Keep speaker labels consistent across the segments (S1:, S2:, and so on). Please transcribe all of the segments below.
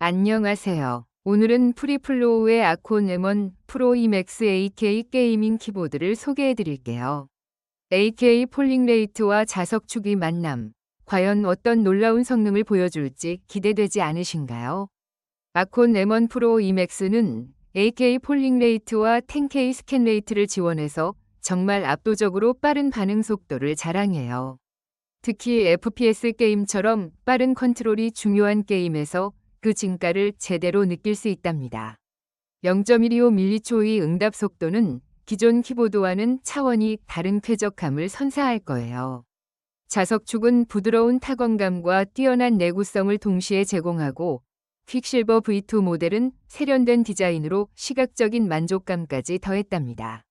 S1: 안녕하세요. 오늘은 프리플로우의 아콘 M1 프로 이맥스 AK 게이밍 키보드를 소개해 드릴게요. AK 폴링 레이트와 자석 축이 만남. 과연 어떤 놀라운 성능을 보여줄지 기대되지 않으신가요? 아콘 M1 프로 이맥스는 AK 폴링 레이트와 10K 스캔 레이트를 지원해서 정말 압도적으로 빠른 반응 속도를 자랑해요. 특히 FPS 게임처럼 빠른 컨트롤이 중요한 게임에서 그 진가를 제대로 느낄 수 있답니다. 0.125mC의 응답 속도는 기존 키보드와는 차원이 다른 쾌적함을 선사할 거예요. 자석축은 부드러운 타건감과 뛰어난 내구성을 동시에 제공하고 퀵실버 V2 모델은 세련된 디자인으로 시각적인 만족감까지 더했답니다.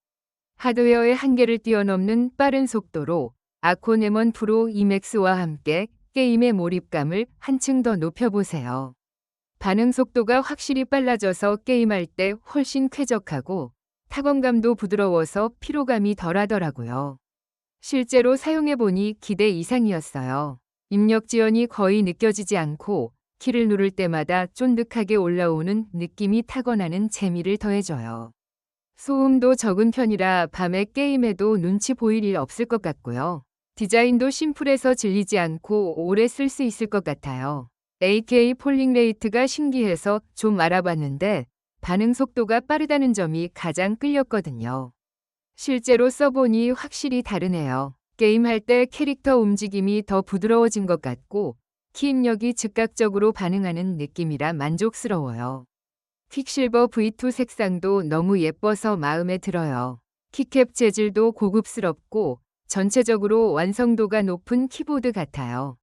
S1: 하드웨어의 한계를 뛰어넘는 빠른 속도로 아콘 M1 프로 이맥스와 함께 게임의 몰입감을 한층 더 높여보세요. 반응 속도가 확실히 빨라져서 게임할 때 훨씬 쾌적하고 타건감도 부드러워서 피로감이 덜하더라고요. 실제로 사용해보니 기대 이상이었어요. 입력 지연이 거의 느껴지지 않고 키를 누를 때마다 쫀득하게 올라오는 느낌이 타건하는 재미를 더해줘요. 소음도 적은 편이라 밤에 게임해도 눈치 보일 일 없을 것 같고요. 디자인도 심플해서 질리지 않고 오래 쓸 수 있을 것 같아요. AK 폴링 레이트가 신기해서 좀 알아봤는데 반응 속도가 빠르다는 점이 가장 끌렸거든요. 실제로 써보니 확실히 다르네요. 게임할 때 캐릭터 움직임이 더 부드러워진 것 같고 키 입력이 즉각적으로 반응하는 느낌이라 만족스러워요. 퀵실버 V2 색상도 너무 예뻐서 마음에 들어요. 키캡 재질도 고급스럽고 전체적으로 완성도가 높은 키보드 같아요.